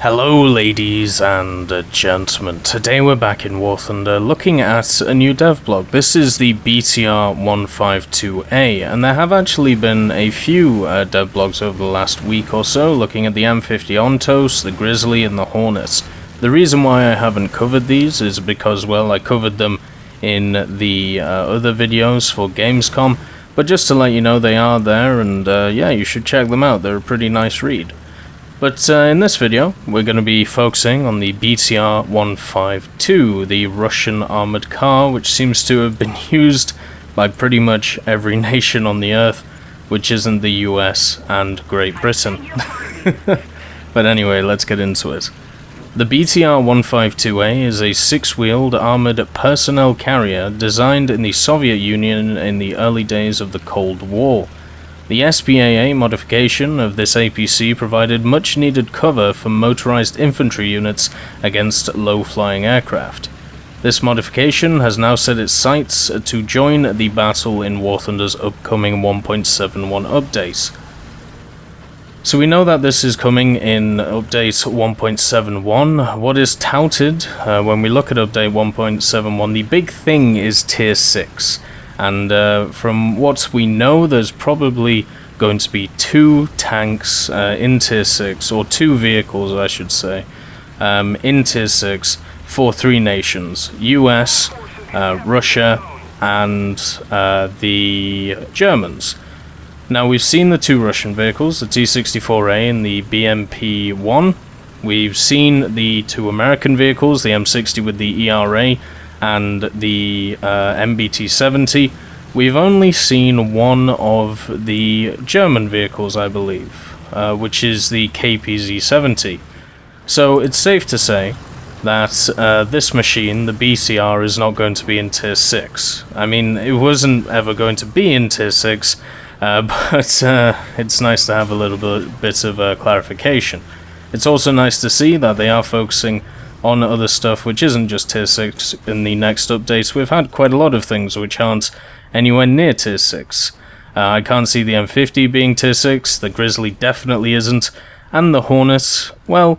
Hello ladies and gentlemen, today we're back in War Thunder looking at a new devblog. This is the BTR-152A, and there have actually been a few devblogs over the last week or so looking at the M50 Ontos, the Grizzly and the Hornet. The reason why I haven't covered these is because, well, I covered them in the other videos for Gamescom, but just to let you know they are there, and yeah, you should check them out, they're a pretty nice read. But in this video, we're going to be focusing on the BTR-152, the Russian armoured car, which seems to have been used by pretty much every nation on the earth, which isn't the US and Great Britain. But anyway, let's get into it. The BTR-152A is a six-wheeled armoured personnel carrier designed in the Soviet Union in the early days of the Cold War. The SPAA modification of this APC provided much-needed cover for motorized infantry units against low-flying aircraft. This modification has now set its sights to join the battle in War Thunder's upcoming 1.71 update. So we know that this is coming in update 1.71. What is touted when we look at update 1.71, the big thing is Tier 6. And from what we know, there's probably going to be two tanks in Tier 6, or two vehicles I should say, in Tier 6 for three nations: US, Russia, and the Germans. Now we've seen the two Russian vehicles, the T-64A and the BMP-1. We've seen the two American vehicles, the M60 with the ERA, and the MBT-70. We've only seen one of the German vehicles, I believe, which is the KPZ-70. So it's safe to say that this machine, the BCR, is not going to be in Tier 6. I mean, it wasn't ever going to be in Tier 6, but it's nice to have a little bit of clarification. It's also nice to see that they are focusing on other stuff which isn't just Tier 6 in the next updates. We've had quite a lot of things which aren't anywhere near Tier 6. I can't see the M50 being Tier 6, the Grizzly definitely isn't, and the Hornet, well,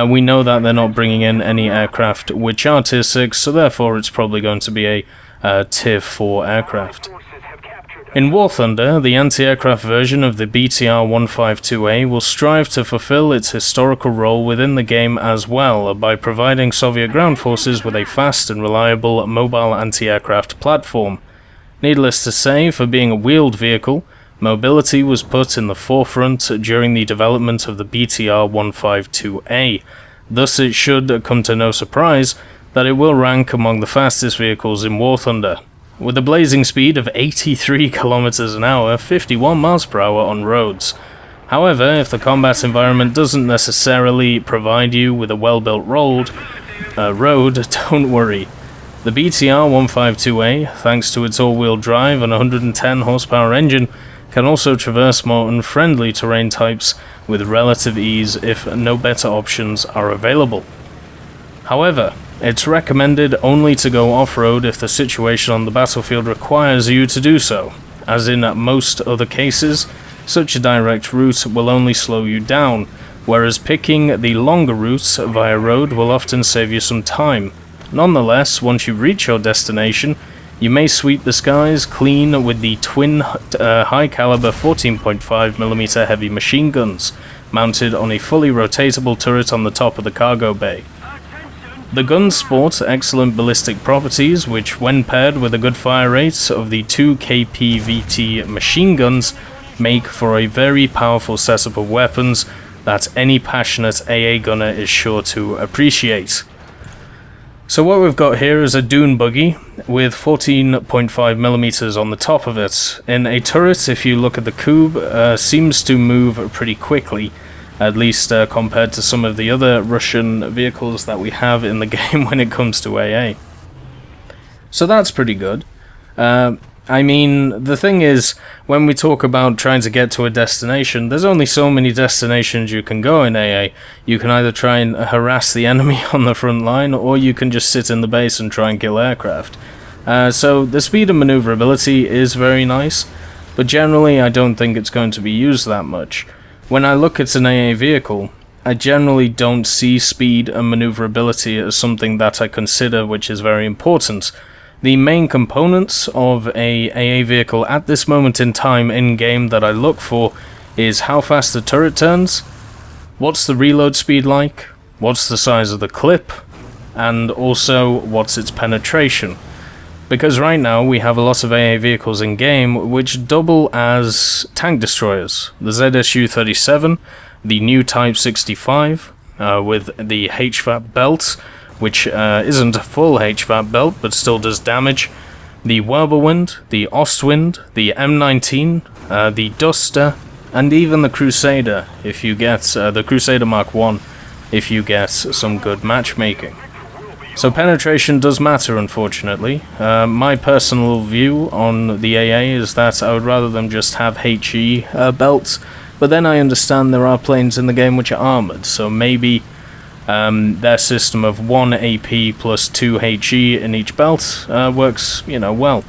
we know that they're not bringing in any aircraft which are Tier 6, so therefore it's probably going to be a Tier 4 aircraft. In War Thunder, the anti-aircraft version of the BTR-152A will strive to fulfill its historical role within the game as well by providing Soviet ground forces with a fast and reliable mobile anti-aircraft platform. Needless to say, for being a wheeled vehicle, mobility was put in the forefront during the development of the BTR-152A. Thus it should come to no surprise that it will rank among the fastest vehicles in War Thunder. With a blazing speed of 83 km an hour, 51 miles per hour on roads. However, if the combat environment doesn't necessarily provide you with a well-built road, don't worry. The BTR-152A, thanks to its all-wheel drive and 110 horsepower engine, can also traverse more unfriendly terrain types with relative ease if no better options are available. However, it's recommended only to go off-road if the situation on the battlefield requires you to do so. As in most other cases, such a direct route will only slow you down, whereas picking the longer routes via road will often save you some time. Nonetheless, once you reach your destination, you may sweep the skies clean with the twin high-caliber 14.5mm heavy machine guns, mounted on a fully rotatable turret on the top of the cargo bay. The guns sport excellent ballistic properties, which when paired with a good fire rate of the 2 KPVT machine guns, make for a very powerful setup of weapons that any passionate AA gunner is sure to appreciate. So what we've got here is a dune buggy with 14.5mm on the top of it. In a turret, if you look at the cube, seems to move pretty quickly. At least compared to some of the other Russian vehicles that we have in the game when it comes to AA. So that's pretty good. I mean, the thing is, when we talk about trying to get to a destination, there's only so many destinations you can go in AA. You can either try and harass the enemy on the front line, or you can just sit in the base and try and kill aircraft. So the speed and maneuverability is very nice, but generally I don't think it's going to be used that much. When I look at an AA vehicle, I generally don't see speed and maneuverability as something that I consider which is very important. The main components of a AA vehicle at this moment in time in-game that I look for is how fast the turret turns, what's the reload speed like, what's the size of the clip, and also what's its penetration. Because right now we have a lot of AA vehicles in game which double as tank destroyers. The ZSU-37, the new Type 65 with the HVAP belt, which isn't a full HVAP belt but still does damage, the Whirlwind, the Ostwind, the M19, the Duster, and even the Crusader if you get the Crusader Mark 1 if you get some good matchmaking. So penetration does matter, unfortunately. My personal view on the AA is that I would rather them just have HE belts, but then I understand there are planes in the game which are armoured, so maybe their system of 1 AP plus 2 HE in each belt works, well.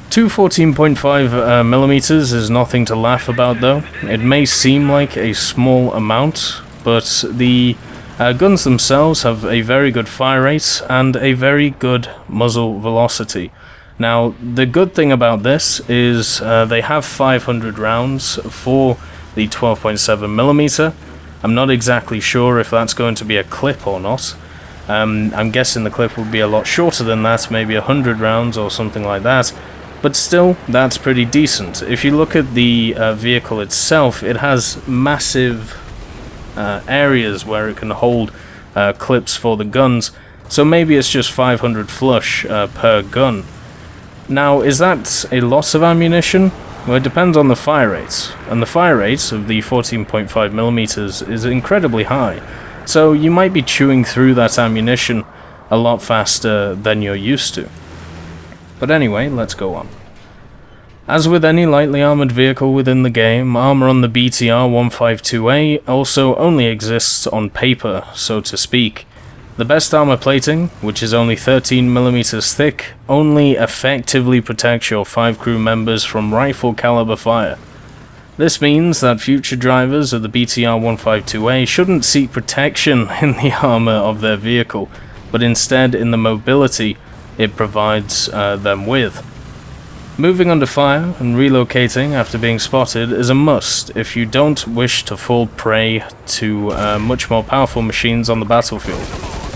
2 14.5 millimeters is nothing to laugh about though. It may seem like a small amount, but the guns themselves have a very good fire rate and a very good muzzle velocity. Now, the good thing about this is they have 500 rounds for the 12.7mm. I'm not exactly sure if that's going to be a clip or not. I'm guessing the clip would be a lot shorter than that, maybe 100 rounds or something like that. But still, that's pretty decent. If you look at the vehicle itself, it has massive areas where it can hold clips for the guns, so maybe it's just 500 flush per gun. Now, is that a loss of ammunition? Well, it depends on the fire rates, and the fire rates of the 14.5mm is incredibly high, so you might be chewing through that ammunition a lot faster than you're used to. But anyway, let's go on. As with any lightly armoured vehicle within the game, armour on the BTR-152A also only exists on paper, so to speak. The best armour plating, which is only 13mm thick, only effectively protects your 5 crew members from rifle caliber fire. This means that future drivers of the BTR-152A shouldn't seek protection in the armour of their vehicle, but instead in the mobility it provides them with. Moving under fire and relocating after being spotted is a must if you don't wish to fall prey to much more powerful machines on the battlefield.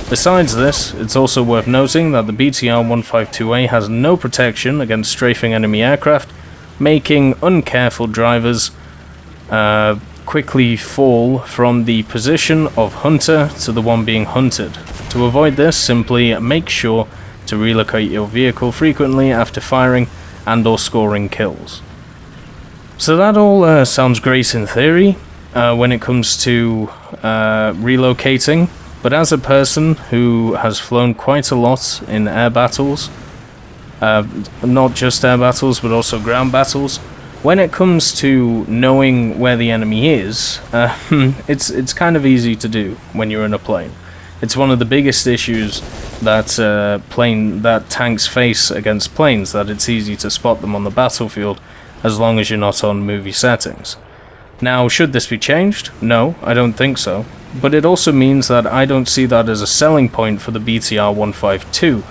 Besides this, it's also worth noting that the BTR-152A has no protection against strafing enemy aircraft, making uncareful drivers quickly fall from the position of hunter to the one being hunted. To avoid this, simply make sure to relocate your vehicle frequently after firing and or scoring kills. So that all sounds great in theory when it comes to relocating, but as a person who has flown quite a lot in air battles, not just air battles but also ground battles, when it comes to knowing where the enemy is, it's kind of easy to do when you're in a plane. It's one of the biggest issues that tanks face against planes, that it's easy to spot them on the battlefield as long as you're not on movie settings. Now, should this be changed? No, I don't think so. But it also means that I don't see that as a selling point for the BTR-152.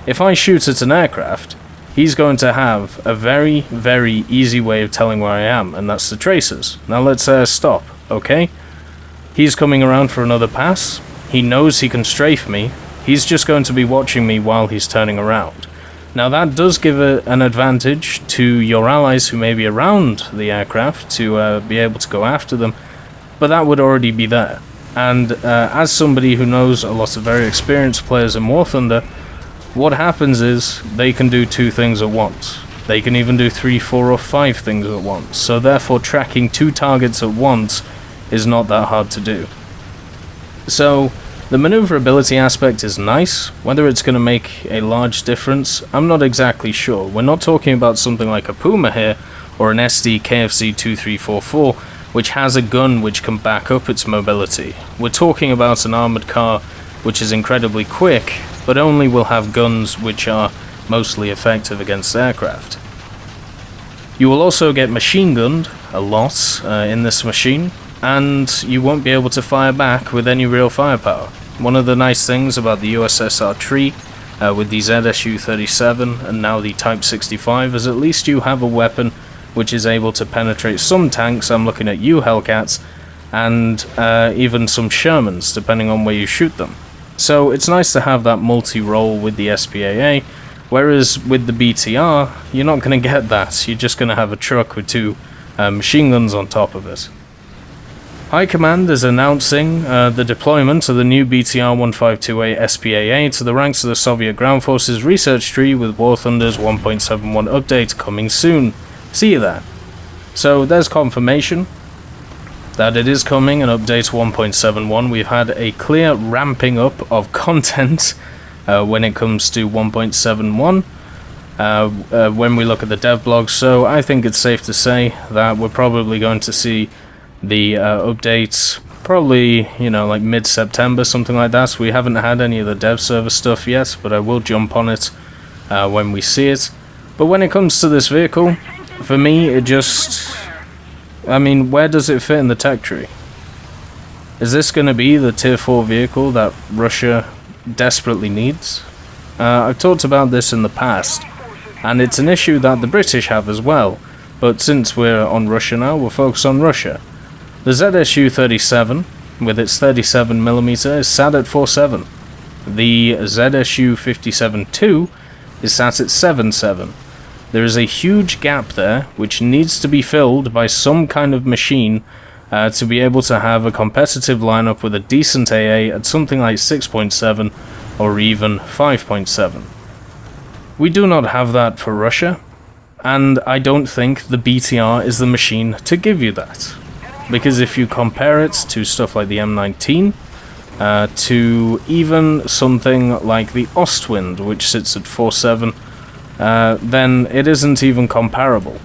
If I shoot at an aircraft, he's going to have a very, very easy way of telling where I am, and that's the tracers. Now let's stop, okay? He's coming around for another pass. He knows he can strafe me. He's just going to be watching me while he's turning around. Now that does give an advantage to your allies who may be around the aircraft to be able to go after them, but that would already be there. And as somebody who knows a lot of very experienced players in War Thunder, what happens is they can do 2 things at once. They can even do 3, 4 or 5 things at once. So therefore tracking 2 targets at once is not that hard to do. So the maneuverability aspect is nice. Whether it's going to make a large difference, I'm not exactly sure. We're not talking about something like a Puma here, or an SD KFC 2344, which has a gun which can back up its mobility. We're talking about an armoured car which is incredibly quick, but only will have guns which are mostly effective against aircraft. You will also get machine gunned a lot in this machine. and you won't be able to fire back with any real firepower. One of the nice things about the USSR tree, with the ZSU-37 and now the Type 65, is at least you have a weapon which is able to penetrate some tanks. I'm looking at you Hellcats, and even some Shermans, depending on where you shoot them. So it's nice to have that multi-role with the SPAA, whereas with the BTR, you're not going to get that. You're just going to have a truck with two machine guns on top of it. High Command is announcing the deployment of the new BTR-152A SPAA to the ranks of the Soviet Ground Forces research tree, with War Thunder's 1.71 update coming soon. See you there. So there's confirmation that it is coming, an update 1.71. We've had a clear ramping up of content when it comes to 1.71 when we look at the Devblog, so I think it's safe to say that we're probably going to see the updates probably, you know, like mid-September, something like that. We haven't had any of the dev server stuff yet, but I will jump on it when we see it. But when it comes to this vehicle, for me, it just... I mean, where does it fit in the tech tree? Is this going to be the tier 4 vehicle that Russia desperately needs? I've talked about this in the past, and it's an issue that the British have as well, but since we're on Russia now, we'll focus on Russia. The ZSU-37, with its 37mm, is sat at 4.7. The ZSU-57-2 is sat at 7.7. There is a huge gap there, which needs to be filled by some kind of machine to be able to have a competitive lineup with a decent AA at something like 6.7 or even 5.7. We do not have that for Russia, and I don't think the BTR is the machine to give you that. Because if you compare it to stuff like the M19, to even something like the Ostwind, which sits at 4.7, then it isn't even comparable.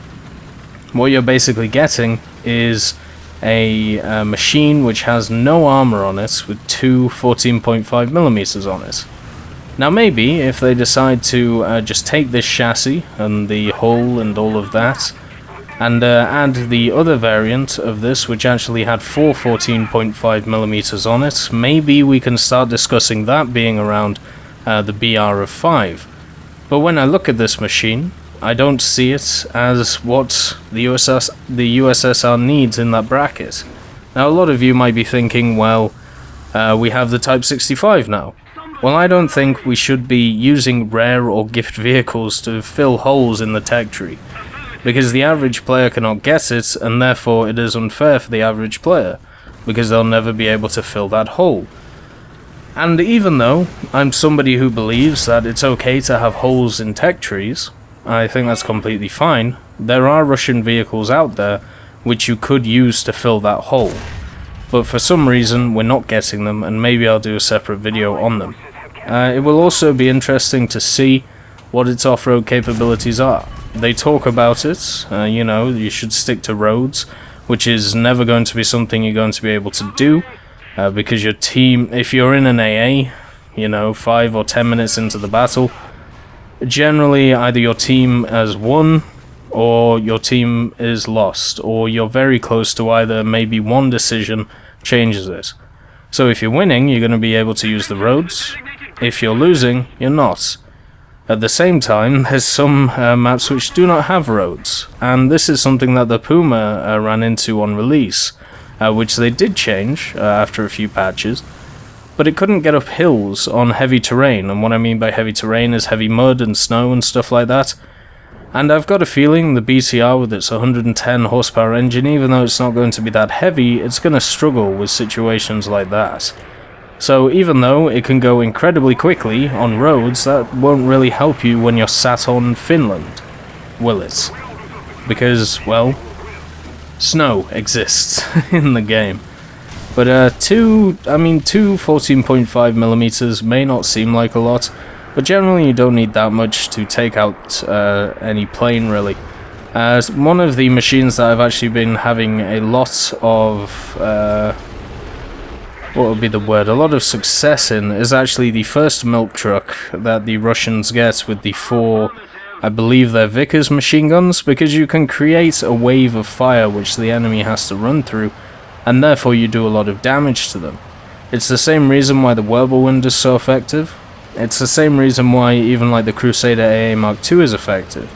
What you're basically getting is a machine which has no armor on it with two 14.5mm on it. Now maybe if they decide to just take this chassis and the hull and all of that and add the other variant of this, which actually had four 14.5mm on it, maybe we can start discussing that being around the BR of 5. But when I look at this machine, I don't see it as what the USSR needs in that bracket. Now, a lot of you might be thinking, well, we have the Type 65 now. Well, I don't think we should be using rare or gift vehicles to fill holes in the tech tree, because the average player cannot get it, and therefore it is unfair for the average player, because they'll never be able to fill that hole. And even though I'm somebody who believes that it's okay to have holes in tech trees, I think that's completely fine. There are Russian vehicles out there which you could use to fill that hole. But for some reason we're not getting them, and maybe I'll do a separate video on them. It will also be interesting to see what its off-road capabilities are. They talk about it, you know, you should stick to roads, which is never going to be something you're going to be able to do. Because your team, if you're in an AA, you know, 5 or 10 minutes into the battle, generally either your team has won or your team is lost, or you're very close to either maybe one decision changes it. So if you're winning, you're going to be able to use the roads. If you're losing, you're not. At the same time, there's some maps which do not have roads, and this is something that the Puma ran into on release. Which they did change after a few patches, but it couldn't get up hills on heavy terrain, and what I mean by heavy terrain is heavy mud and snow and stuff like that. And I've got a feeling the BTR with its 110 horsepower engine, even though it's not going to be that heavy, it's going to struggle with situations like that. So even though it can go incredibly quickly on roads, that won't really help you when you're sat on Finland, will it? Because, well, snow exists in the game. But two 14.5mm may not seem like a lot, but generally you don't need that much to take out any plane, really. One of the machines that I've actually been having a lot of what would be the word? A lot of success in is actually the first milk truck that the Russians get with the four, I believe they're Vickers machine guns, because you can create a wave of fire which the enemy has to run through, and therefore you do a lot of damage to them. It's the same reason why the Whirlwind is so effective. It's the same reason why even like the Crusader AA Mark II is effective.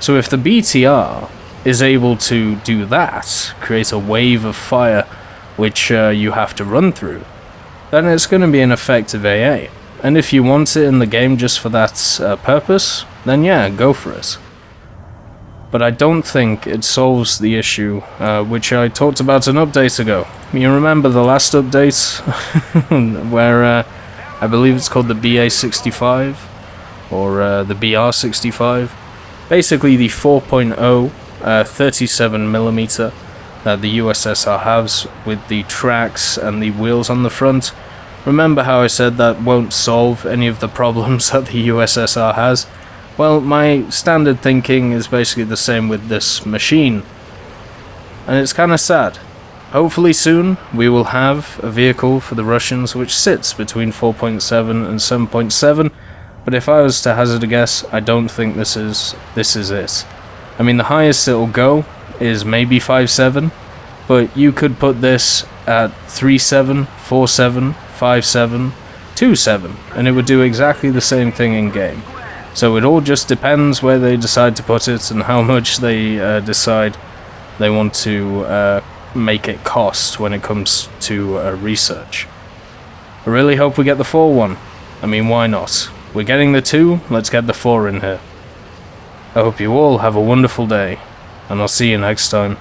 So if the BTR is able to do that, create a wave of fire which you have to run through, then it's going to be an effective AA. And if you want it in the game just for that purpose, then yeah, go for it. But I don't think it solves the issue which I talked about an update ago. You remember the last update where I believe it's called the BA65 or the BR65. Basically the 4.0 37mm that the USSR has with the tracks and the wheels on the front. Remember how I said that won't solve any of the problems that the USSR has? Well, my standard thinking is basically the same with this machine. And it's kind of sad. Hopefully soon we will have a vehicle for the Russians which sits between 4.7 and 7.7, but if I was to hazard a guess, I don't think this is it. I mean, the highest it'll go is maybe 5.7, but you could put this at 3.7, 4.7, 5.7, 2.7, and it would do exactly the same thing in game. So it all just depends where they decide to put it and how much they decide they want to make it cost when it comes to research. I really hope we get the 4 one. I mean, why not? We're getting the 2, let's get the 4 in here. I hope you all have a wonderful day, and I'll see you next time.